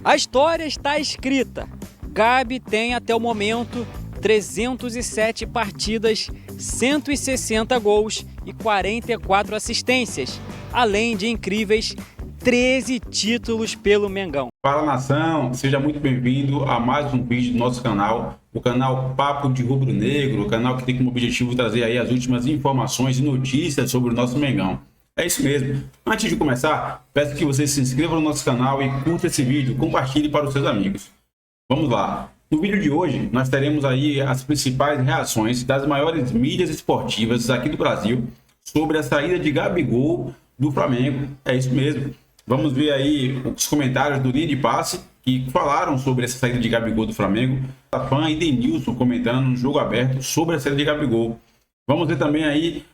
A história está escrita. Gabi tem até o momento 307 partidas, 160 gols e 44 assistências, além de incríveis 13 títulos pelo Mengão. Fala nação, seja muito bem-vindo a mais um vídeo do nosso canal, o canal Papo de Rubro Negro, o canal que tem como objetivo trazer aí as últimas informações e notícias sobre o nosso Mengão. É isso mesmo. Antes de começar, peço que você se inscreva no nosso canal e curta esse vídeo, compartilhe para os seus amigos. Vamos lá. No vídeo de hoje, nós teremos aí as principais reações das maiores mídias esportivas aqui do Brasil sobre a saída de Gabigol do Flamengo. É isso mesmo. Vamos ver aí os comentários do Linha de Passe que falaram sobre essa saída de Gabigol do Flamengo. A fã e Denilson comentando no Jogo Aberto sobre a saída de Gabigol. Vamos ver também aí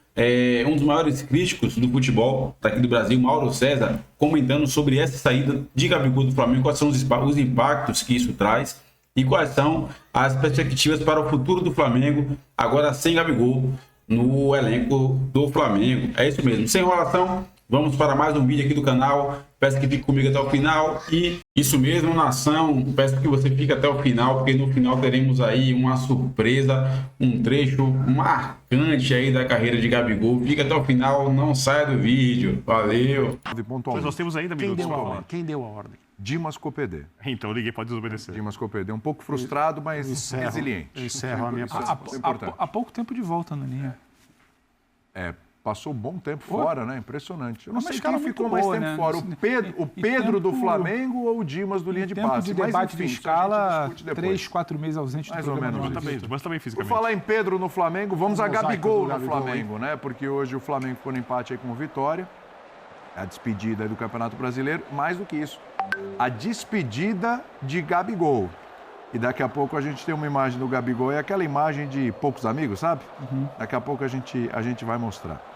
um dos maiores críticos do futebol daqui do Brasil, Mauro César, comentando sobre essa saída de Gabigol do Flamengo, quais são os impactos que isso traz e quais são as perspectivas para o futuro do Flamengo, agora sem Gabigol no elenco do Flamengo. É isso mesmo, sem enrolação, vamos para mais um vídeo aqui do canal. Peço que fique comigo até o final e isso mesmo, nação, peço que você fique até o final, porque no final teremos aí uma surpresa, um trecho marcante aí da carreira de Gabigol. Fica até o final, não saia do vídeo. Valeu! Mas nós temos ainda minutos para falar. Quem deu a ordem? Dimas Copedê. Então, ninguém pode desobedecer. Dimas Copedê, um pouco frustrado, mas resiliente. Eu encerro a minha participação. Há pouco tempo de volta na linha. Passou um bom tempo fora, né? Impressionante. Eu não sei quem muito ficou mais boa, tempo né? fora, o Pedro do Flamengo ou o Dimas do Linha de Passe. Tempo de debate de escala, 3, 4 meses ausente do mais ou programa. menos. Mas também Por fisicamente. falar em Pedro no Flamengo, vamos a Gabigol no Gabigol, Flamengo, né? Porque hoje o Flamengo ficou no empate aí com o Vitória. A despedida aí do Campeonato Brasileiro. Mais do que isso, a despedida de Gabigol. E daqui a pouco a gente tem uma imagem do Gabigol, é aquela imagem de poucos amigos, sabe? Daqui a pouco a gente vai mostrar.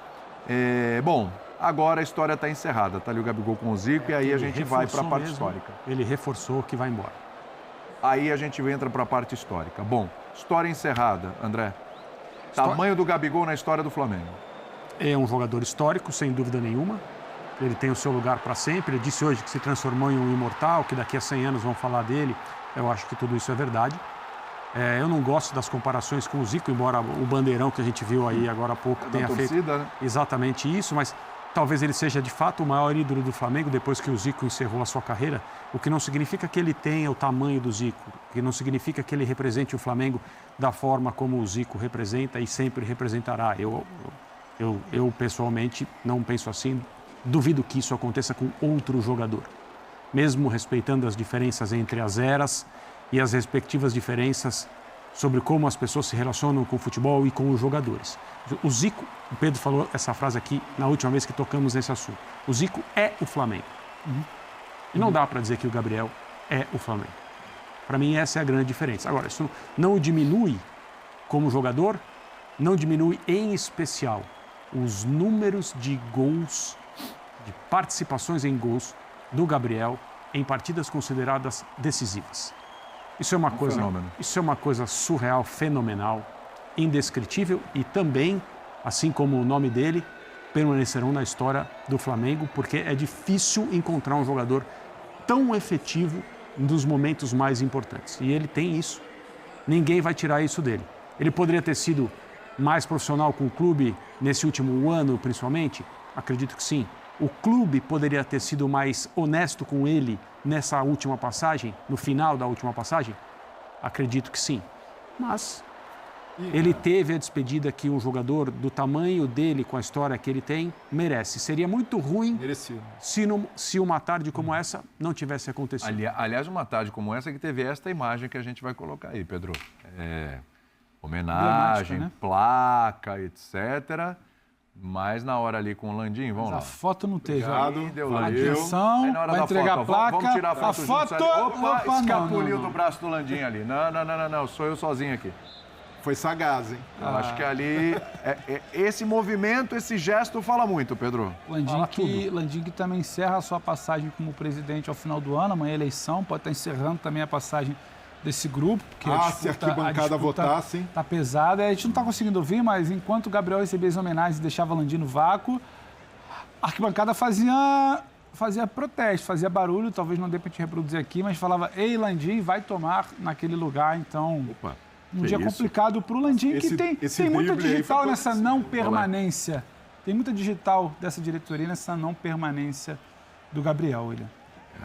Bom, agora a história está encerrada. Está ali o Gabigol com o Zico e aí a gente vai para a parte histórica. Ele reforçou que vai embora. Aí a gente entra para a parte histórica. Bom, história encerrada, André. Tamanho do Gabigol na história do Flamengo. É um jogador histórico, sem dúvida nenhuma. Ele tem o seu lugar para sempre. Ele disse hoje que se transformou em um imortal, que daqui a 100 anos vão falar dele. Eu acho que tudo isso é verdade. Eu não gosto das comparações com o Zico, embora o bandeirão que a gente viu aí agora há pouco tenha feito né? exatamente isso, mas talvez ele seja de fato o maior ídolo do Flamengo depois que o Zico encerrou a sua carreira, o que não significa que ele tenha o tamanho do Zico, o que não significa que ele represente o Flamengo da forma como o Zico representa e sempre representará. Eu pessoalmente não penso assim, duvido que isso aconteça com outro jogador, mesmo respeitando as diferenças entre as eras e as respectivas diferenças sobre como as pessoas se relacionam com o futebol e com os jogadores. O Zico, o Pedro falou essa frase aqui na última vez que tocamos nesse assunto. O Zico é o Flamengo. E não dá para dizer que o Gabriel é o Flamengo. Para mim, essa é a grande diferença. Agora, isso não diminui como jogador, não diminui em especial os números de gols, de participações em gols do Gabriel em partidas consideradas decisivas. Isso é uma coisa surreal, fenomenal, indescritível e também, assim como o nome dele, permanecerão na história do Flamengo, porque é difícil encontrar um jogador tão efetivo nos momentos mais importantes. E ele tem isso. Ninguém vai tirar isso dele. Ele poderia ter sido mais profissional com o clube nesse último ano, principalmente? Acredito que sim. O clube poderia ter sido mais honesto com ele nessa última passagem, no final da última passagem? Acredito que sim. Mas ele teve a despedida que um jogador do tamanho dele, com a história que ele tem, merece. Seria muito ruim se uma tarde como essa não tivesse acontecido. Aliás, uma tarde como essa que teve esta imagem que a gente vai colocar aí, Pedro. Homenagem, né? Placa, etc. Mas na hora ali com o Landim, vamos lá. A foto não teve. Valeu. Atenção, vai entregar a placa. Vamos tirar a foto. Opa, escapuliu do braço do Landim ali. Não, sou eu sozinho aqui. Foi sagaz, hein? Eu acho que ali, esse movimento, esse gesto fala muito, Pedro. Landim que também encerra a sua passagem como presidente ao final do ano, amanhã é eleição, pode estar encerrando também a passagem desse grupo. Porque se a arquibancada votasse. Tá pesada. A gente não está conseguindo ouvir, mas enquanto o Gabriel recebia as homenagens e deixava Landim no vácuo, a arquibancada fazia fazia protesto, fazia barulho, talvez não dê para te reproduzir aqui, mas falava, ei, Landim, vai tomar naquele lugar, então... Opa, um dia complicado para o Landim, que tem muito digital nessa não permanência. Tem muita digital dessa diretoria nessa não permanência do Gabriel, William.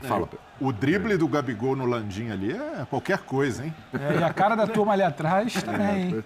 Fala, o drible do Gabigol no Landim ali é qualquer coisa, hein? E a cara da turma ali atrás também, hein?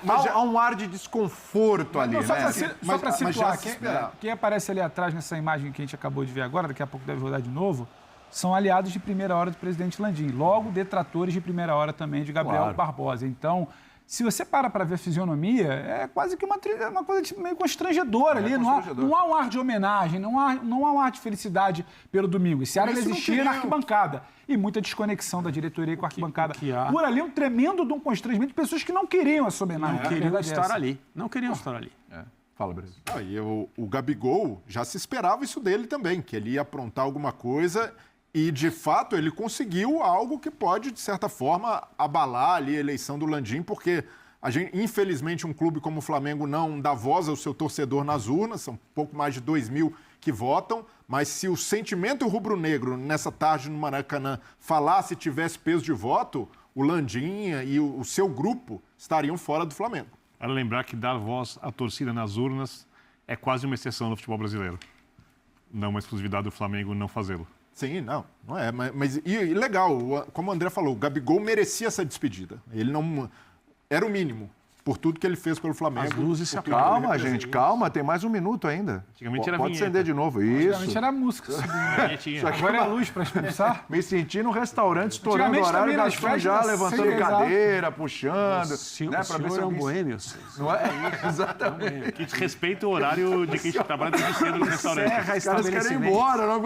Mas há um ar de desconforto ali, Não, só né? para situar, se esperava. quem aparece ali atrás nessa imagem que a gente acabou de ver agora, daqui a pouco deve rodar de novo, são aliados de primeira hora do presidente Landim. Logo, detratores de primeira hora também de Gabriel Barbosa. Então, se você para ver a fisionomia, é quase que uma coisa tipo, meio constrangedora ali. Não há um ar de homenagem, não há um ar de felicidade pelo domingo. Esse ar ele existia na arquibancada. E muita desconexão da diretoria com a arquibancada. Por ali, um tremendo de um constrangimento de pessoas que não queriam essa homenagem. Não queriam estar ali. Não queriam estar ali. Fala, Brasil. E o Gabigol, já se esperava isso dele também, que ele ia aprontar alguma coisa e, de fato, ele conseguiu algo que pode, de certa forma, abalar ali a eleição do Landim, porque, infelizmente, um clube como o Flamengo não dá voz ao seu torcedor nas urnas, são pouco mais de 2.000 que votam, mas se o sentimento rubro-negro nessa tarde no Maracanã falasse e tivesse peso de voto, o Landim e o seu grupo estariam fora do Flamengo. Para lembrar que dar voz à torcida nas urnas é quase uma exceção no futebol brasileiro. Não uma exclusividade do Flamengo não fazê-lo. Sim, não é. Mas legal, como o André falou, o Gabigol merecia essa despedida. Ele não... Era o mínimo, por tudo que ele fez pelo Flamengo. As luzes se Calma, gente, calma, tem mais um minuto ainda. Antigamente era Pode vinheta. acender de novo, isso. Antigamente era música. Agora é a luz para expulsar. Me senti num restaurante, estourando o Antigamente horário, também nas Gastão festas, já levantando sim, cadeira, puxando. O senhor ver se é um alguém- boêmio. Não é? Exatamente. Que respeita o horário de quem trabalha desde cedo no restaurante. Encerra Os caras querem ir estabelecimento. embora. Não...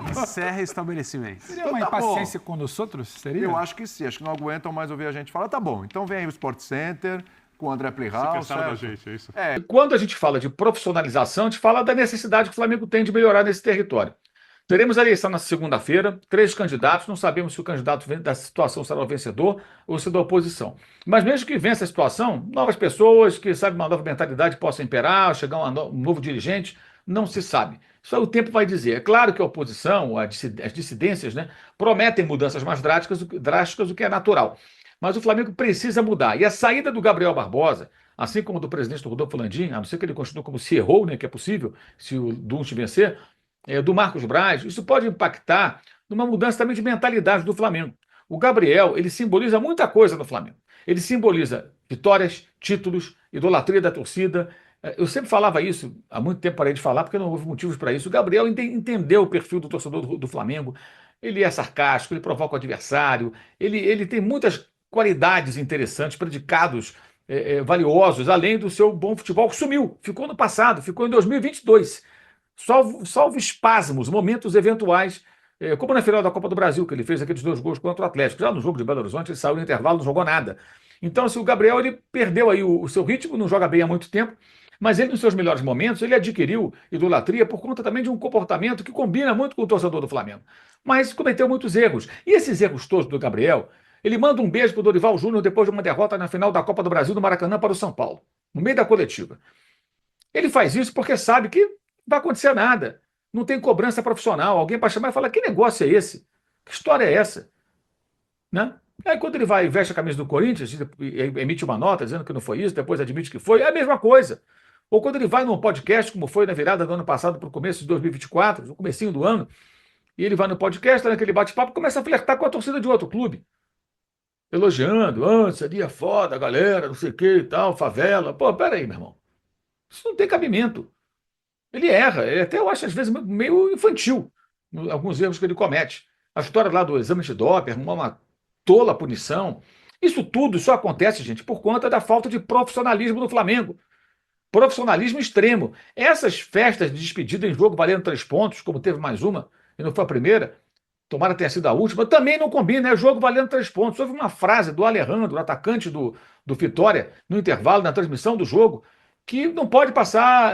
Encerra estabelecimento. Seria uma Então tá bom. impaciência com os outros? Seria? Eu acho que sim, acho que não aguentam mais ouvir a gente falar. Tá bom, então vem aí o Sport Center com o André Plihal. Cansaram da gente, é isso. Quando a gente fala de profissionalização, a gente fala da necessidade que o Flamengo tem de melhorar nesse território. Teremos a eleição na segunda-feira, 3 candidatos, não sabemos se o candidato da situação será o vencedor ou se da oposição. Mas mesmo que vença a situação, novas pessoas que sabem uma nova mentalidade possam imperar, chegar um novo dirigente, não se sabe. Isso aí o tempo vai dizer. É claro que a oposição, as dissidências, né, prometem mudanças mais drásticas, o que é natural. Mas o Flamengo precisa mudar. E a saída do Gabriel Barbosa, assim como do presidente do Rodolfo Landim, a não ser que ele continue como se errou, né, que é possível, se o Dunst vencer, do Marcos Braz, isso pode impactar numa mudança também de mentalidade do Flamengo. O Gabriel, ele simboliza muita coisa no Flamengo. Ele simboliza vitórias, títulos, idolatria da torcida. Eu sempre falava isso, há muito tempo parei de falar, porque não houve motivos para isso. O Gabriel entendeu o perfil do torcedor do Flamengo. Ele é sarcástico, ele provoca o adversário, ele tem muitas qualidades interessantes, predicados valiosos, além do seu bom futebol, que sumiu, ficou no passado, ficou em 2022. Salvo espasmos, momentos eventuais, como na final da Copa do Brasil, que ele fez aqueles 2 gols contra o Atlético. Já no jogo de Belo Horizonte, ele saiu no intervalo, não jogou nada. Então, o Gabriel ele perdeu aí o seu ritmo, não joga bem há muito tempo, mas ele, nos seus melhores momentos, ele adquiriu idolatria por conta também de um comportamento que combina muito com o torcedor do Flamengo. Mas cometeu muitos erros. E esses erros todos do Gabriel, ele manda um beijo para o Dorival Júnior depois de uma derrota na final da Copa do Brasil do Maracanã para o São Paulo, no meio da coletiva. Ele faz isso porque sabe que não vai acontecer nada. Não tem cobrança profissional. Alguém para chamar e falar, que negócio é esse? Que história é essa? Né? Aí quando ele vai e veste a camisa do Corinthians, emite uma nota dizendo que não foi isso, depois admite que foi, é a mesma coisa. Ou quando ele vai num podcast, como foi na virada do ano passado para o começo de 2024, no comecinho do ano, e ele vai no podcast, naquele bate-papo, começa a flertar com a torcida de outro clube. Elogiando, seria foda, galera, não sei o que e tal, favela. Pô, peraí, meu irmão. Isso não tem cabimento. Ele erra, ele até eu acho às vezes meio infantil, alguns erros que ele comete. A história lá do exame de doping, uma tola punição. Isso tudo só acontece, gente, por conta da falta de profissionalismo no Flamengo. Profissionalismo extremo. Essas festas de despedida em jogo valendo 3 pontos, como teve mais uma, e não foi a primeira, tomara ter sido a última, também não combina, é jogo valendo 3 pontos. Houve uma frase do Alejandro, atacante do Vitória, no intervalo, na transmissão do jogo, que não pode passar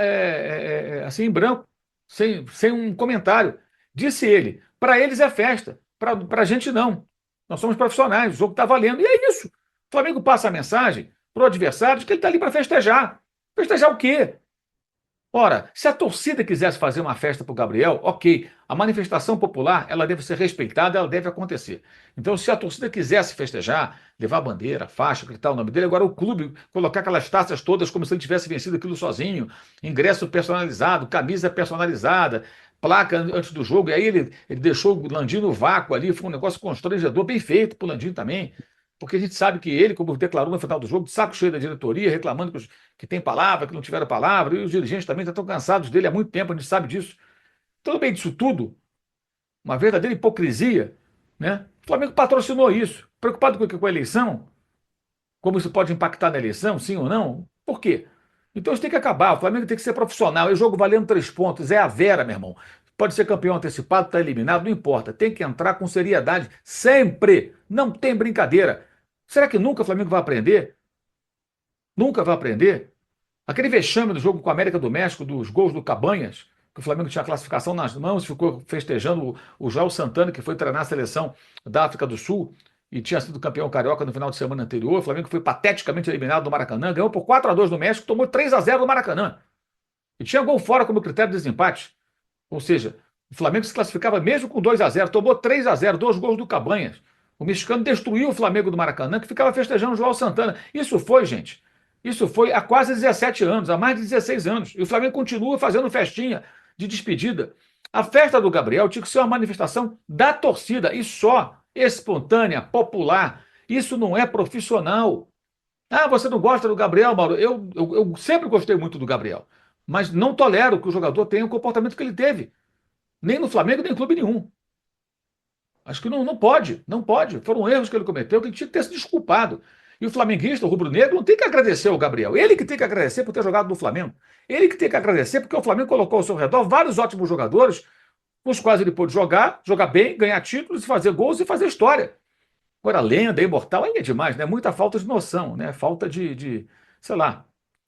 assim em branco, sem um comentário. Disse ele, para eles é festa, para a gente não. Nós somos profissionais, o jogo está valendo. E é isso. O Flamengo passa a mensagem para o adversário de que ele está ali para festejar. Festejar o quê? Ora, se a torcida quisesse fazer uma festa para o Gabriel, ok, a manifestação popular ela deve ser respeitada, ela deve acontecer. Então, se a torcida quisesse festejar, levar bandeira, faixa, gritar o nome dele, agora o clube colocar aquelas taças todas como se ele tivesse vencido aquilo sozinho, ingresso personalizado, camisa personalizada, placa antes do jogo, e aí ele deixou o Landim no vácuo ali, foi um negócio constrangedor, bem feito para o Landim também, porque a gente sabe que ele, como declarou no final do jogo, de saco cheio da diretoria, reclamando que tem palavra, que não tiveram palavra, e os dirigentes também estão cansados dele há muito tempo, a gente sabe disso. Tudo bem disso tudo, uma verdadeira hipocrisia, né? O Flamengo patrocinou isso, preocupado com a eleição, como isso pode impactar na eleição, sim ou não? Por quê? Então isso tem que acabar, o Flamengo tem que ser profissional, é jogo valendo 3 pontos, é a vera, meu irmão. Pode ser campeão antecipado, está eliminado, não importa. Tem que entrar com seriedade, sempre. Não tem brincadeira. Será que nunca o Flamengo vai aprender? Nunca vai aprender? Aquele vexame do jogo com a América do México, dos gols do Cabanhas, que o Flamengo tinha a classificação nas mãos, ficou festejando o Joel Santana, que foi treinar a seleção da África do Sul e tinha sido campeão carioca no final de semana anterior. O Flamengo foi pateticamente eliminado do Maracanã, ganhou por 4-2 no México, tomou 3-0 no Maracanã. E tinha gol fora como critério de desempate. Ou seja, o Flamengo se classificava mesmo com 2-0, tomou 3-0, 2 gols do Cabanhas. O mexicano destruiu o Flamengo do Maracanã, que ficava festejando o João Santana. Isso foi, gente, isso foi há quase 17 anos, há mais de 16 anos. E o Flamengo continua fazendo festinha de despedida. A festa do Gabriel tinha que ser uma manifestação da torcida, e só, espontânea, popular. Isso não é profissional. Ah, você não gosta do Gabriel, Mauro? Eu sempre gostei muito do Gabriel. Mas não tolero que o jogador tenha o comportamento que ele teve. Nem no Flamengo, nem em clube nenhum. Acho que não pode, não pode. Foram erros que ele cometeu, que ele tinha que ter se desculpado. E o flamenguista, o rubro-negro, não tem que agradecer ao Gabriel. Ele que tem que agradecer por ter jogado no Flamengo. Ele que tem que agradecer porque o Flamengo colocou ao seu redor vários ótimos jogadores, com os quais ele pôde jogar bem, ganhar títulos, fazer gols e fazer história. Agora, lenda, imortal, aí é demais, né? Muita falta de noção, né? Falta sei lá,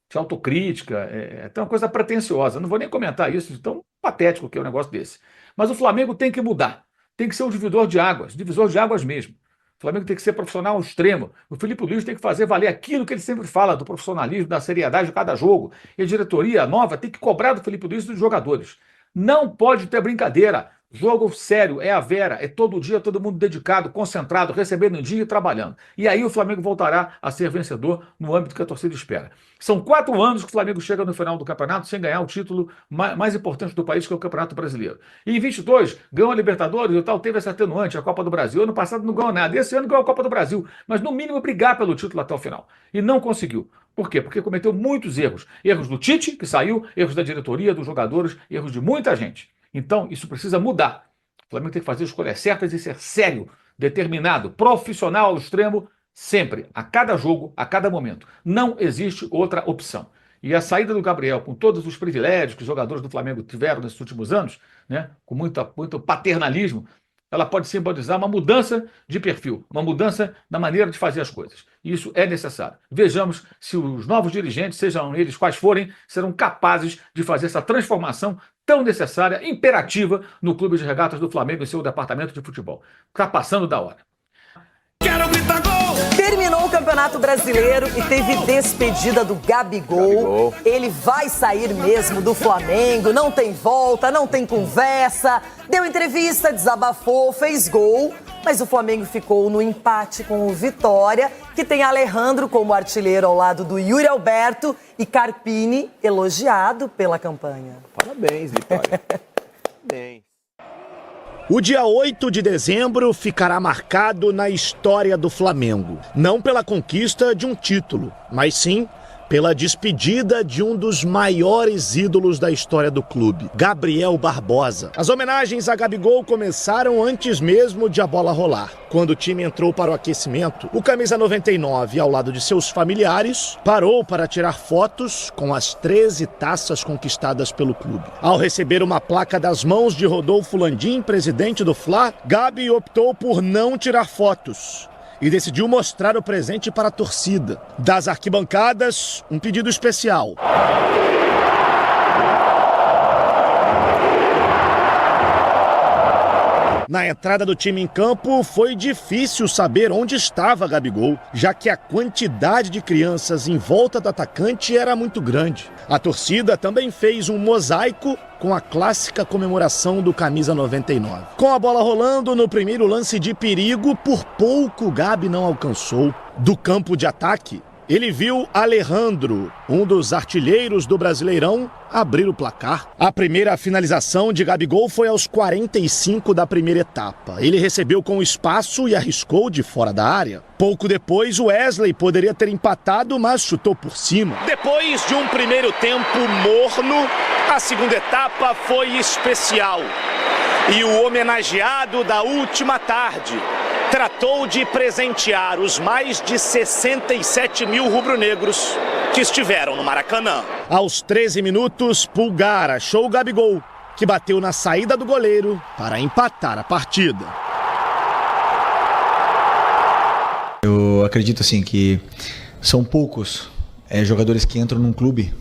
de autocrítica, é uma coisa pretensiosa. Não vou nem comentar isso, de tão patético que é um negócio desse. Mas o Flamengo tem que mudar. Tem que ser um divisor de águas mesmo. O Flamengo tem que ser profissional ao extremo. O Felipe Luiz tem que fazer valer aquilo que ele sempre fala, do profissionalismo, da seriedade de cada jogo. E a diretoria nova tem que cobrar do Felipe Luiz e dos jogadores. Não pode ter brincadeira. Jogo sério, é a vera, é todo dia, todo mundo dedicado, concentrado, recebendo em dia e trabalhando. E aí o Flamengo voltará a ser vencedor no âmbito que a torcida espera. São 4 anos que o Flamengo chega no final do campeonato sem ganhar o título mais importante do país, que é o Campeonato Brasileiro. E em 22, ganhou a Libertadores e tal, teve essa atenuante, a Copa do Brasil. Ano passado não ganhou nada, esse ano ganhou a Copa do Brasil, mas no mínimo brigar pelo título até o final. E não conseguiu. Por quê? Porque cometeu muitos erros. Erros do Tite, que saiu, erros da diretoria, dos jogadores, erros de muita gente. Então, isso precisa mudar. O Flamengo tem que fazer escolhas certas e ser sério, determinado, profissional ao extremo, sempre, a cada jogo, a cada momento. Não existe outra opção. E a saída do Gabriel, com todos os privilégios que os jogadores do Flamengo tiveram nesses últimos anos, né, com muito paternalismo, ela pode simbolizar uma mudança de perfil, uma mudança na maneira de fazer as coisas. E isso é necessário. Vejamos se os novos dirigentes, sejam eles quais forem, serão capazes de fazer essa transformação tão necessária, imperativa, no Clube de Regatas do Flamengo e seu departamento de futebol. Está passando da hora. Quero gritar gol! Terminou o Campeonato Brasileiro e teve despedida do Gabigol. Ele vai sair mesmo do Flamengo, não tem volta, não tem conversa. Deu entrevista, desabafou, fez gol, mas o Flamengo ficou no empate com o Vitória, que tem Alejandro como artilheiro ao lado do Yuri Alberto e Carpini elogiado pela campanha. Parabéns, Vitória. Parabéns. O dia 8 de dezembro ficará marcado na história do Flamengo. Não pela conquista de um título, mas sim pela despedida de um dos maiores ídolos da história do clube, Gabriel Barbosa. As homenagens a Gabigol começaram antes mesmo de a bola rolar. Quando o time entrou para o aquecimento, o camisa 99, ao lado de seus familiares, parou para tirar fotos com as 13 taças conquistadas pelo clube. Ao receber uma placa das mãos de Rodolfo Landim, presidente do Fla, Gabi optou por não tirar fotos e decidiu mostrar o presente para a torcida. Das arquibancadas, um pedido especial. Na entrada do time em campo, foi difícil saber onde estava Gabigol, já que a quantidade de crianças em volta do atacante era muito grande. A torcida também fez um mosaico com a clássica comemoração do camisa 99. Com a bola rolando no primeiro lance de perigo, por pouco Gabi não alcançou. Do campo de ataque, ele viu Alejandro, um dos artilheiros do Brasileirão, abrir o placar. A primeira finalização de Gabigol foi aos 45 da primeira etapa. Ele recebeu com espaço e arriscou de fora da área. Pouco depois, Wesley poderia ter empatado, mas chutou por cima. Depois de um primeiro tempo morno, a segunda etapa foi especial. E o homenageado da última tarde tratou de presentear os mais de 67 mil rubro-negros que estiveram no Maracanã. Aos 13 minutos, Pulgar achou o Gabigol, que bateu na saída do goleiro para empatar a partida. Eu acredito assim que são poucos jogadores que entram num clube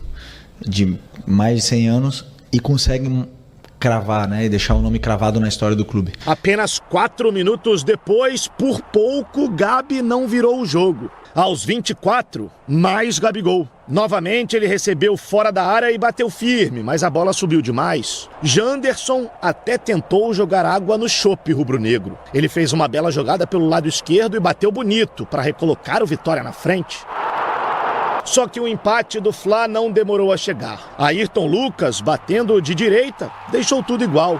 de mais de 100 anos e conseguem cravar, né, e deixar o nome cravado na história do clube. Apenas 4 minutos depois, por pouco, Gabi não virou o jogo. Aos 24, mais Gabigol. Novamente ele recebeu fora da área e bateu firme, mas a bola subiu demais. Janderson até tentou jogar água no chope rubro-negro. Ele fez uma bela jogada pelo lado esquerdo e bateu bonito para recolocar o Vitória na frente. Só que o empate do Fla não demorou a chegar. Ayrton Lucas, batendo de direita, deixou tudo igual.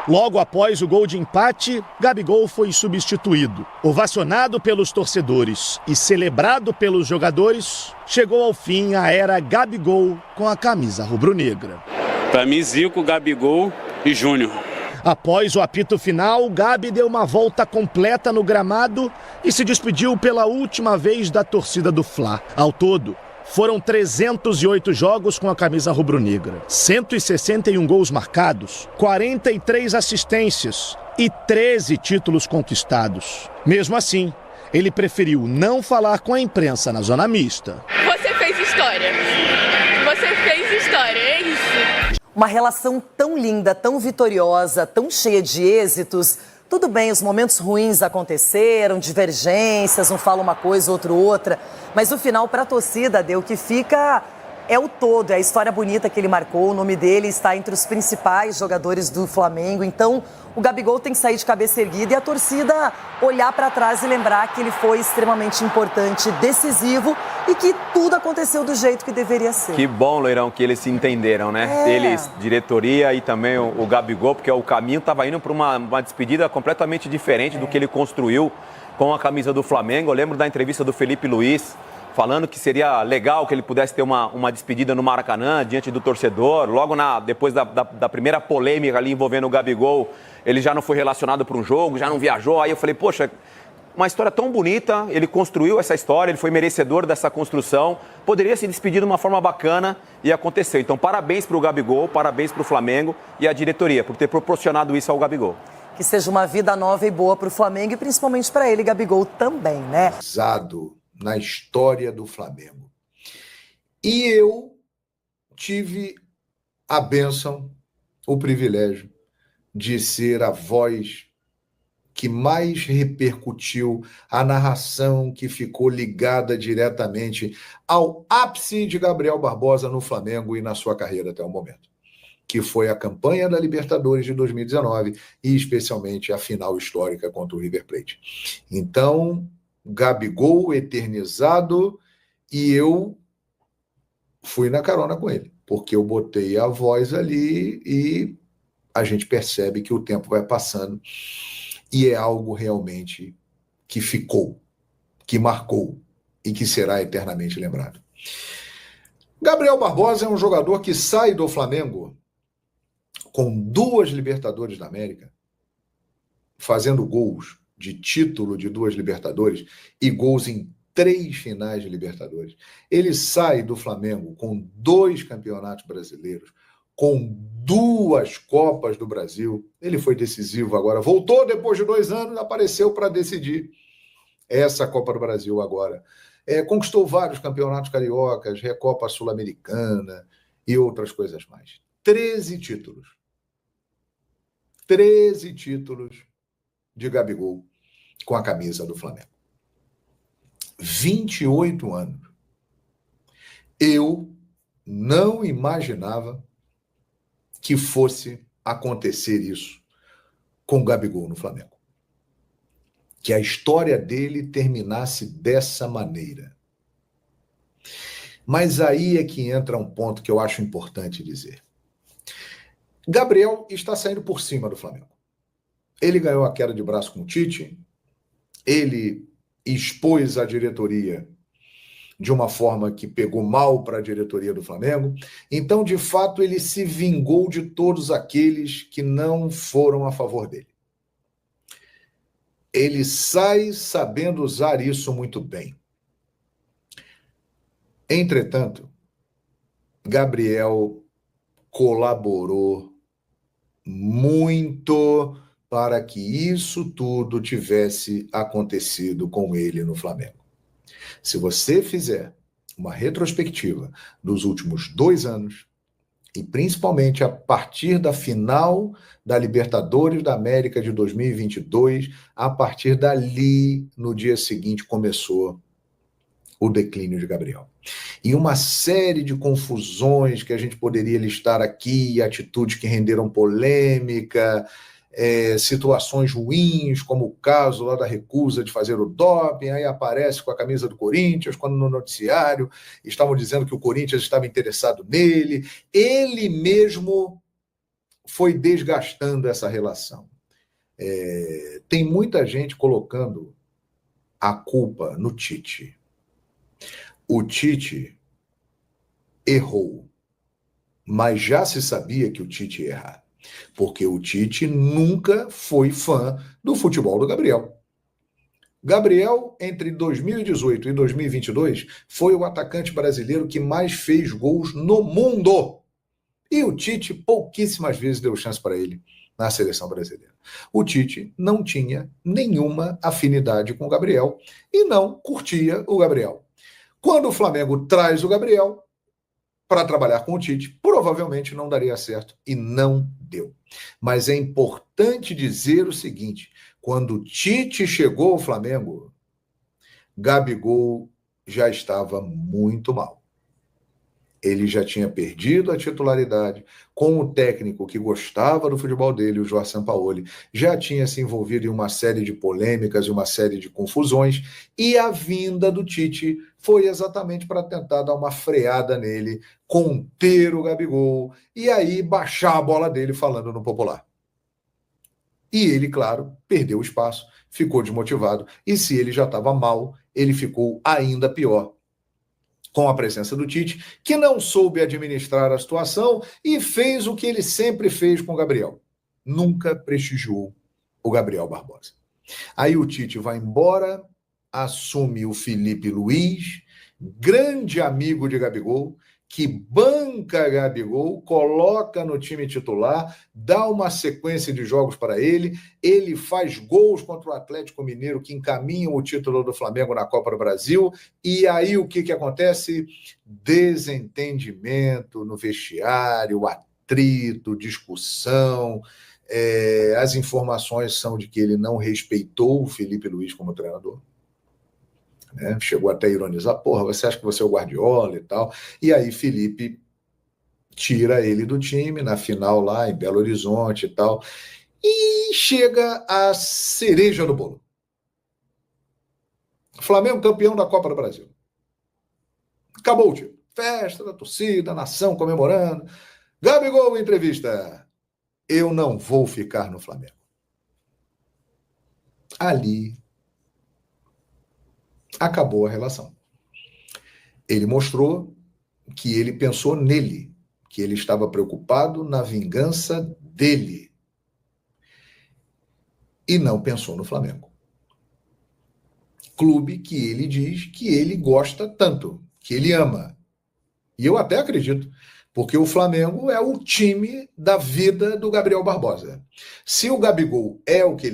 Logo após o gol de empate, Gabigol foi substituído. Ovacionado pelos torcedores e celebrado pelos jogadores, chegou ao fim a era Gabigol com a camisa rubro-negra. Para mim, Zico, Gabigol e Júnior. Após o apito final, Gabi deu uma volta completa no gramado e se despediu pela última vez da torcida do Fla. Ao todo, foram 308 jogos com a camisa rubro-negra, 161 gols marcados, 43 assistências e 13 títulos conquistados. Mesmo assim, ele preferiu não falar com a imprensa na zona mista. Você fez história. Você fez história, é isso. Uma relação tão linda, tão vitoriosa, tão cheia de êxitos. Tudo bem, os momentos ruins aconteceram, divergências, um fala uma coisa, outro outra. Mas o final para a torcida, o que fica é o todo, é a história bonita que ele marcou. O nome dele está entre os principais jogadores do Flamengo. Então, o Gabigol tem que sair de cabeça erguida e a torcida olhar para trás e lembrar que ele foi extremamente importante, decisivo e que tudo aconteceu do jeito que deveria ser. Que bom, Loirão, que eles se entenderam, né? Eles, diretoria e também o Gabigol, porque o caminho estava indo para uma despedida completamente diferente do que ele construiu com a camisa do Flamengo. Eu lembro da entrevista do Felipe Luiz, falando que seria legal que ele pudesse ter uma despedida no Maracanã, diante do torcedor. Logo depois da primeira polêmica ali envolvendo o Gabigol, ele já não foi relacionado para um jogo, já não viajou. Aí eu falei, poxa, uma história tão bonita, ele construiu essa história, ele foi merecedor dessa construção, poderia se despedir de uma forma bacana e aconteceu. Então, parabéns para o Gabigol, parabéns para o Flamengo e a diretoria por ter proporcionado isso ao Gabigol. Que seja uma vida nova e boa para o Flamengo e principalmente para ele, Gabigol, também, né? Na história do Flamengo. E eu tive a bênção, o privilégio de ser a voz que mais repercutiu, a narração que ficou ligada diretamente ao ápice de Gabriel Barbosa no Flamengo e na sua carreira até o momento, que foi a campanha da Libertadores de 2019 e especialmente a final histórica contra o River Plate. Então, Gabigol eternizado, e eu fui na carona com ele, porque eu botei a voz ali e a gente percebe que o tempo vai passando e é algo realmente que ficou, que marcou e que será eternamente lembrado. Gabriel Barbosa é um jogador que sai do Flamengo com 2 Libertadores da América, fazendo gols de título de 2 Libertadores e gols em 3 finais de Libertadores. Ele sai do Flamengo com 2 campeonatos brasileiros, com 2 Copas do Brasil. Ele foi decisivo agora. Voltou depois de 2 anos, apareceu para decidir essa Copa do Brasil agora. Conquistou vários campeonatos cariocas, Recopa Sul-Americana e outras coisas mais. 13 títulos. 13 títulos de Gabigol com a camisa do Flamengo. 28 anos. Eu não imaginava que fosse acontecer isso com o Gabigol no Flamengo. Que a história dele terminasse dessa maneira. Mas aí é que entra um ponto que eu acho importante dizer. Gabriel está saindo por cima do Flamengo. Ele ganhou a queda de braço com o Tite, ele expôs a diretoria de uma forma que pegou mal para a diretoria do Flamengo. Então, de fato, ele se vingou de todos aqueles que não foram a favor dele. Ele sai sabendo usar isso muito bem. Entretanto, Gabriel colaborou muito para que isso tudo tivesse acontecido com ele no Flamengo. Se você fizer uma retrospectiva dos últimos 2 anos, e principalmente a partir da final da Libertadores da América de 2022, a partir dali, no dia seguinte, começou o declínio de Gabriel. E uma série de confusões que a gente poderia listar aqui, atitudes que renderam polêmica, situações ruins, como o caso lá da recusa de fazer o doping, aí aparece com a camisa do Corinthians, quando no noticiário estavam dizendo que o Corinthians estava interessado nele. Ele mesmo foi desgastando essa relação. Tem muita gente colocando a culpa no Tite. O Tite errou, mas já se sabia que o Tite ia errar, porque o Tite nunca foi fã do futebol do Gabriel. Gabriel, entre 2018 e 2022, foi o atacante brasileiro que mais fez gols no mundo. E o Tite pouquíssimas vezes deu chance para ele na seleção brasileira. O Tite não tinha nenhuma afinidade com o Gabriel e não curtia o Gabriel. Quando o Flamengo traz o Gabriel para trabalhar com o Tite, provavelmente não daria certo e não deu. Mas é importante dizer o seguinte, quando o Tite chegou ao Flamengo, Gabigol já estava muito mal. Ele já tinha perdido a titularidade com o técnico que gostava do futebol dele, o Jorge Sampaoli, já tinha se envolvido em uma série de polêmicas e uma série de confusões, e a vinda do Tite foi exatamente para tentar dar uma freada nele, conter o Gabigol, e aí baixar a bola dele falando no popular. E ele, claro, perdeu o espaço, ficou desmotivado, e se ele já estava mal, ele ficou ainda pior com a presença do Tite, que não soube administrar a situação e fez o que ele sempre fez com o Gabriel. Nunca prestigiou o Gabriel Barbosa. Aí o Tite vai embora, assume o Felipe Luiz, grande amigo de Gabigol, que banca Gabigol, coloca no time titular, dá uma sequência de jogos para ele, ele faz gols contra o Atlético Mineiro que encaminham o título do Flamengo na Copa do Brasil, e aí o que acontece? Desentendimento no vestiário, atrito, discussão, as informações são de que ele não respeitou o Felipe Luiz como treinador. Chegou até a ironizar, porra, você acha que você é o Guardiola e tal? E aí Felipe tira ele do time na final lá em Belo Horizonte e tal, e chega a cereja do bolo. Flamengo campeão da Copa do Brasil. Acabou o time. Festa da torcida, nação comemorando. Gabigol, entrevista. Eu não vou ficar no Flamengo. Ali acabou a relação. Ele mostrou que ele pensou nele, que ele estava preocupado na vingança dele e não pensou no Flamengo. Clube que ele diz que ele gosta tanto, que ele ama. E eu até acredito, porque o Flamengo é o time da vida do Gabriel Barbosa. Se o Gabigol é o que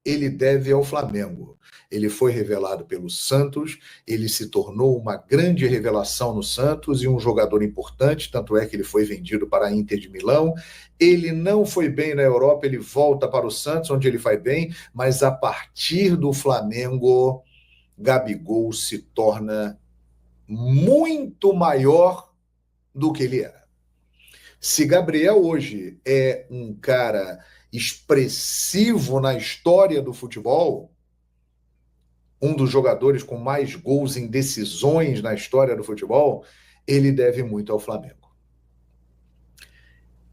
ele deve ao Flamengo. ele foi revelado pelo Santos, ele se tornou uma grande revelação no Santos e um jogador importante, tanto é que ele foi vendido para a Inter de Milão. Ele não foi bem na Europa, ele volta para o Santos, onde ele vai bem, mas a partir do Flamengo, Gabigol se torna muito maior do que ele era. Se Gabriel hoje é um cara expressivo na história do futebol, um dos jogadores com mais gols em decisões na história do futebol, ele deve muito ao Flamengo.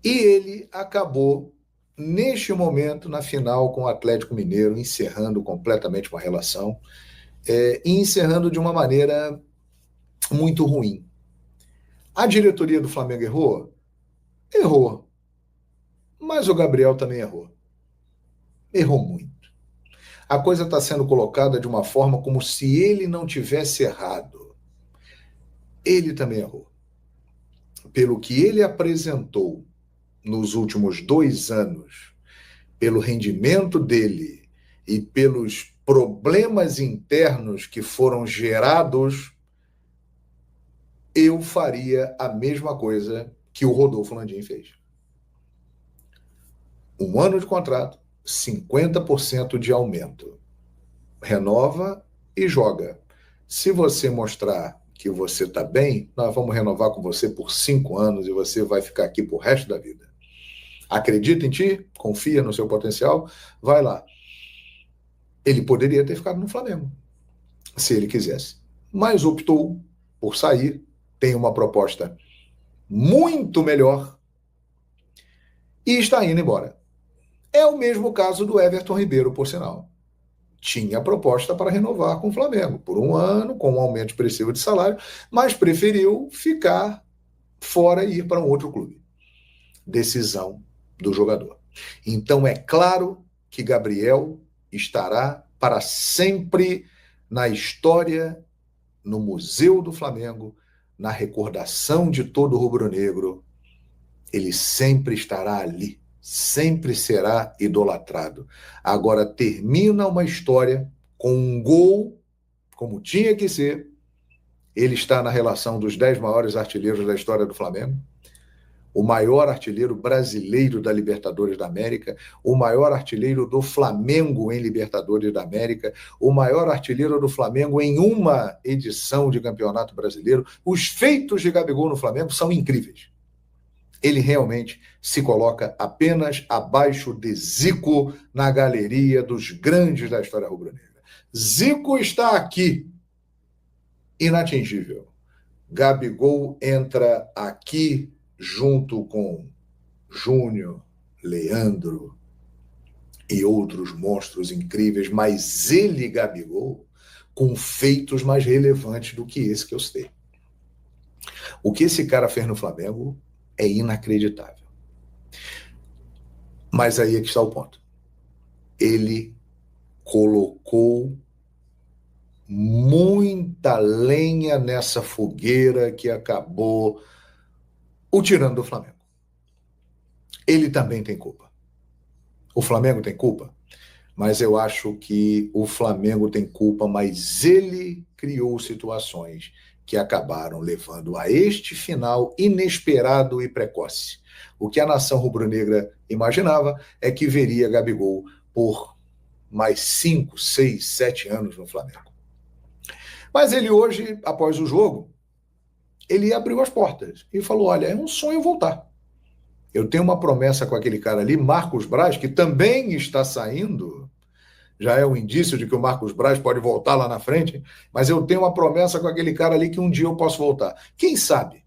E ele acabou, neste momento, na final com o Atlético Mineiro, encerrando completamente uma relação, e encerrando de uma maneira muito ruim. A diretoria do Flamengo errou? Errou. Mas o Gabriel também errou. Errou muito. A coisa está sendo colocada de uma forma como se ele não tivesse errado. Ele também errou. Pelo que ele apresentou nos últimos 2 anos, pelo rendimento dele e pelos problemas internos que foram gerados, eu faria a mesma coisa que o Rodolfo Landim fez. 1 ano de contrato, 50% de aumento. Renova e joga. Se você mostrar que você está bem, nós vamos renovar com você por 5 anos e você vai ficar aqui pro resto da vida. Acredita em ti, confia no seu potencial, vai lá. Ele poderia ter ficado no Flamengo, se ele quisesse. Mas optou por sair, tem uma proposta muito melhor e está indo embora. É o mesmo caso do Everton Ribeiro, por sinal. Tinha proposta para renovar com o Flamengo por 1 ano, com um aumento expressivo de salário, mas preferiu ficar fora e ir para um outro clube. Decisão do jogador. Então é claro que Gabriel estará para sempre na história, no Museu do Flamengo, na recordação de todo rubro-negro. Ele sempre estará ali. Sempre será idolatrado. Agora termina uma história com um gol, como tinha que ser. Ele está na relação dos 10 maiores artilheiros da história do Flamengo, o maior artilheiro brasileiro da Libertadores da América, o maior artilheiro do Flamengo em Libertadores da América, o maior artilheiro do Flamengo em uma edição de Campeonato Brasileiro. Os feitos de Gabigol no Flamengo são incríveis. Ele realmente se coloca apenas abaixo de Zico na galeria dos grandes da história rubro-negra. Zico está aqui, inatingível. Gabigol entra aqui junto com Júnior, Leandro e outros monstros incríveis, mas ele, Gabigol, com feitos mais relevantes do que esse que eu citei. O que esse cara fez no Flamengo é inacreditável. Mas aí é que está o ponto. Ele colocou muita lenha nessa fogueira que acabou o tirando do Flamengo. Ele também tem culpa. O Flamengo tem culpa, mas eu acho que o Flamengo tem culpa, mas ele criou situações que acabaram levando a este final inesperado e precoce. O que a nação rubro-negra imaginava é que veria Gabigol por mais 5, 6, 7 anos no Flamengo. Mas ele hoje, após o jogo, ele abriu as portas e falou, olha, é um sonho voltar. Eu tenho uma promessa com aquele cara ali, Marcos Braz, que também está saindo. Já é um indício de que o Marcos Braz pode voltar lá na frente, mas eu tenho uma promessa com aquele cara ali que um dia eu posso voltar. Quem sabe?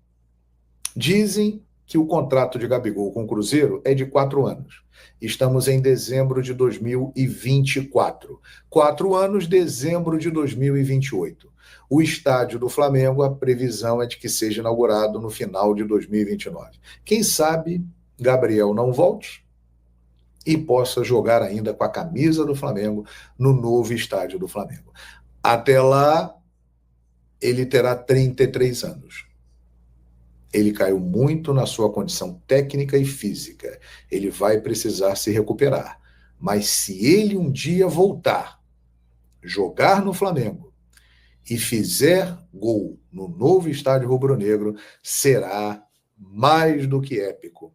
Dizem que o contrato de Gabigol com o Cruzeiro é de 4 anos. Estamos em dezembro de 2024. 4 anos, dezembro de 2028. O estádio do Flamengo, a previsão é de que seja inaugurado no final de 2029. Quem sabe Gabriel não volte e possa jogar ainda com a camisa do Flamengo no novo estádio do Flamengo. Até lá, ele terá 33 anos. Ele caiu muito na sua condição técnica e física. Ele vai precisar se recuperar. Mas se ele um dia voltar, jogar no Flamengo e fizer gol no novo estádio rubro-negro, será mais do que épico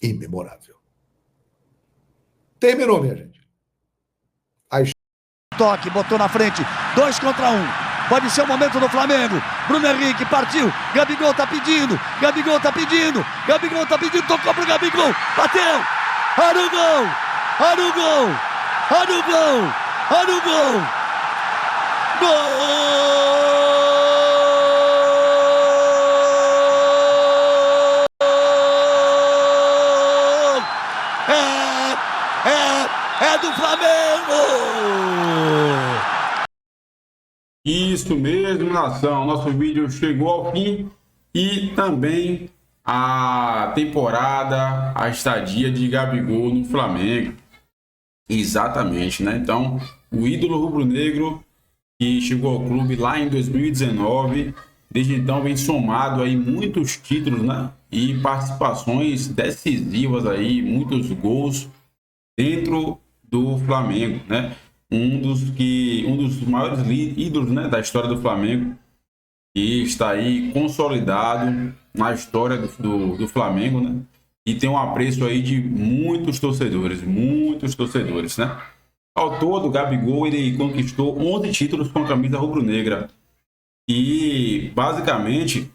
e memorável. Terminou, minha gente. Toque, botou na frente, 2 contra 1. Pode ser o momento do Flamengo. Bruno Henrique partiu. Gabigol tá pedindo. Gabigol tá pedindo. Tocou pro Gabigol. Bateu. Olha o gol. Olha o gol. Olha o gol. Olha o gol. Gol! É do Flamengo! Isso mesmo, nação. Nosso vídeo chegou ao fim e também a temporada, a estadia de Gabigol no Flamengo. Exatamente, né? Então, o ídolo rubro-negro que chegou ao clube lá em 2019, desde então vem somado aí muitos títulos, né? E participações decisivas aí, muitos gols dentro do Flamengo, né? Um dos maiores ídolos, né, da história do Flamengo, que está aí consolidado na história do Flamengo, né? E tem um apreço aí de muitos torcedores, né? Ao todo, o Gabigol ele conquistou 11 títulos com a camisa rubro-negra e basicamente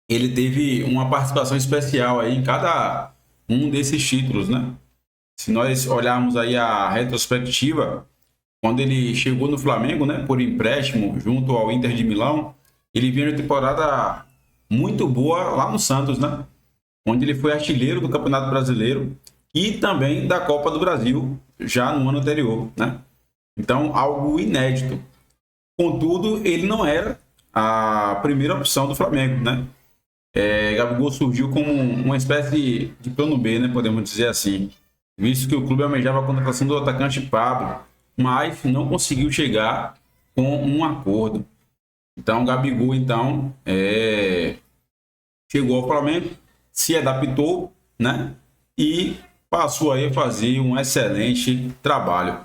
ele teve uma participação especial aí em cada um desses títulos, né? Se nós olharmos aí a retrospectiva, quando ele chegou no Flamengo, né, por empréstimo junto ao Inter de Milão, ele vinha uma temporada muito boa lá no Santos, né? Onde ele foi artilheiro do Campeonato Brasileiro e também da Copa do Brasil já no ano anterior, né? Então, algo inédito. Contudo, ele não era a primeira opção do Flamengo, né? Gabigol surgiu como uma espécie de plano B, né, podemos dizer assim, visto que o clube almejava a contratação do atacante Pablo, mas não conseguiu chegar com um acordo. Então, o Gabigol, chegou ao Flamengo, se adaptou, né, e passou aí a fazer um excelente trabalho.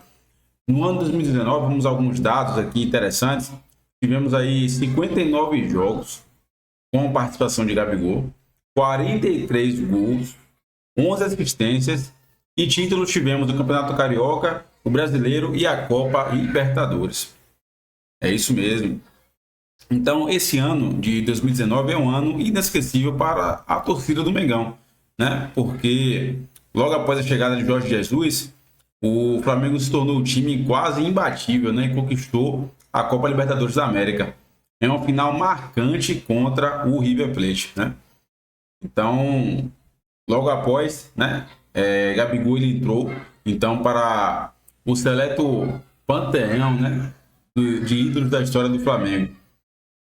No ano de 2019, vamos a alguns dados aqui interessantes. Tivemos aí 59 jogos com participação de Gabigol, 43 gols, 11 assistências e títulos tivemos do Campeonato Carioca, o Brasileiro e a Copa Libertadores. É isso mesmo. Então, esse ano de 2019 é um ano inesquecível para a torcida do Mengão, né? Porque logo após a chegada de Jorge Jesus, o Flamengo se tornou um time quase imbatível, né? E conquistou a Copa Libertadores da América. É uma final marcante contra o River Plate, né? Então, logo após, né? Gabigol ele entrou, então, para o seleto panteão, né? De ídolos da história do Flamengo,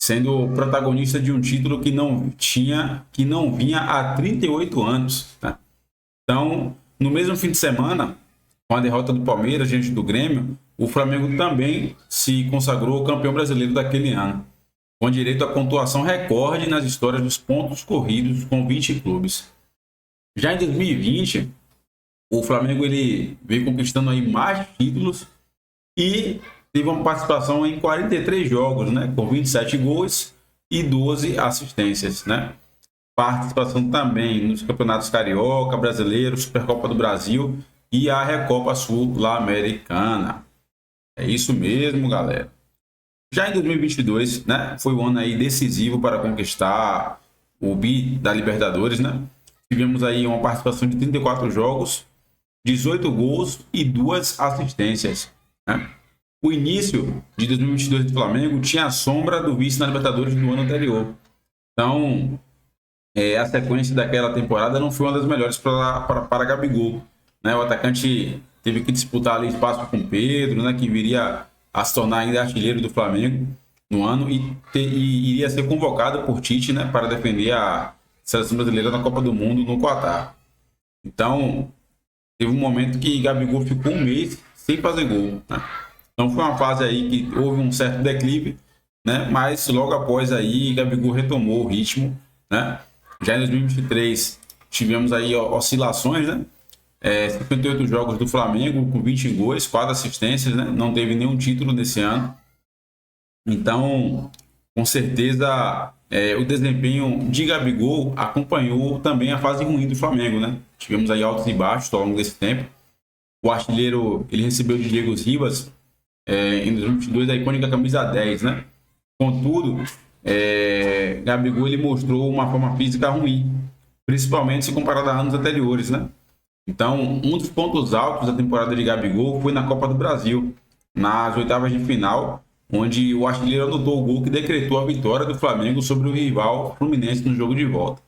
sendo protagonista de um título que não vinha há 38 anos, né? Então, no mesmo fim de semana, com a derrota do Palmeiras diante do Grêmio, o Flamengo também se consagrou campeão brasileiro daquele ano, com direito à pontuação recorde nas histórias dos pontos corridos com 20 clubes. Já em 2020, o Flamengo ele veio conquistando aí mais títulos e teve uma participação em 43 jogos, né, com 27 gols e 12 assistências, né? Participação também nos campeonatos Carioca, Brasileiro, Supercopa do Brasil e a Recopa Sul-Americana. É isso mesmo, galera. Já em 2022, né, foi um ano aí decisivo para conquistar o bi da Libertadores, né? Tivemos aí uma participação de 34 jogos, 18 gols e 2 assistências, né? O início de 2022 do Flamengo tinha a sombra do vice na Libertadores do ano anterior. Então, a sequência daquela temporada não foi uma das melhores para Gabigol, né? O atacante teve que disputar ali espaço com Pedro, né, que viria a se tornar ainda artilheiro do Flamengo no ano e iria ser convocado por Tite, né, para defender a seleção brasileira na Copa do Mundo no Catar. Então, teve um momento que Gabigol ficou um mês sem fazer gol, né? Então foi uma fase aí que houve um certo declive, né? Mas logo após aí Gabigol retomou o ritmo, né? Já em 2023 tivemos aí oscilações, né? 58 jogos do Flamengo com 20 gols, 4 assistências, né? Não teve nenhum título nesse ano. Então, com certeza, o desempenho de Gabigol acompanhou também a fase ruim do Flamengo, né? Tivemos aí altos e baixos ao longo desse tempo. O artilheiro, ele recebeu de Diego Ribas em 2022 a icônica camisa 10, né? Contudo, Gabigol ele mostrou uma forma física ruim, principalmente se comparado a anos anteriores, né? Então, um dos pontos altos da temporada de Gabigol foi na Copa do Brasil, nas oitavas de final, onde o artilheiro anotou o gol que decretou a vitória do Flamengo sobre o rival Fluminense no jogo de volta.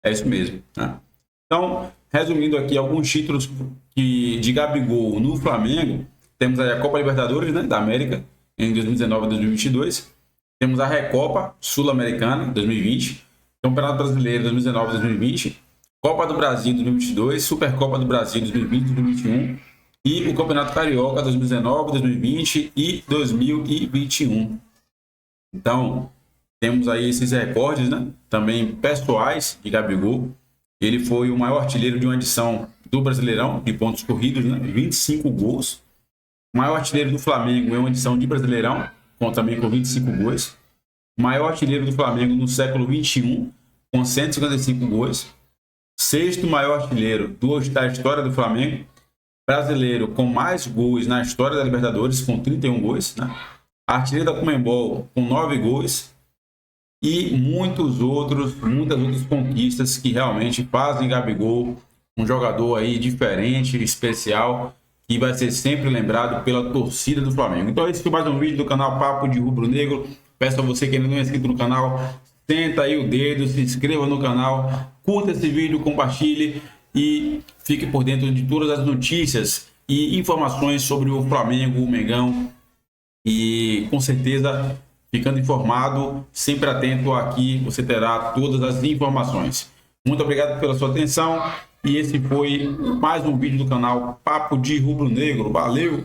É isso mesmo, né? Então, resumindo aqui alguns títulos de Gabigol no Flamengo, temos aí a Copa Libertadores, né, da América, em 2019 e 2022. Temos a Recopa Sul-Americana, 2020. Campeonato Brasileiro, 2019 e 2020. Copa do Brasil, 2022. Supercopa do Brasil, 2020 e 2021. E o Campeonato Carioca, 2019, 2020 e 2021. Então, temos aí esses recordes, né, também pessoais de Gabigol. Ele foi o maior artilheiro de uma edição do Brasileirão, de pontos corridos, né? 25 gols. O maior artilheiro do Flamengo em uma edição de Brasileirão, também com 25 gols. O maior artilheiro do Flamengo no século XXI, com 155 gols. Sexto maior artilheiro da história do Flamengo. Brasileiro com mais gols na história da Libertadores, com 31 gols. Né? Artilheiro da Conmebol, com 9 gols. E muitas outras conquistas que realmente fazem Gabigol um jogador aí diferente, especial, que vai ser sempre lembrado pela torcida do Flamengo. Então esse foi mais um vídeo do canal Papo de Rubro Negro. Peço a você que ainda não é inscrito no canal, senta aí o dedo, se inscreva no canal, curta esse vídeo, compartilhe e fique por dentro de todas as notícias e informações sobre o Flamengo, o Mengão. E com certeza, ficando informado, sempre atento aqui, você terá todas as informações. Muito obrigado pela sua atenção e esse foi mais um vídeo do canal Papo de Rubro Negro. Valeu!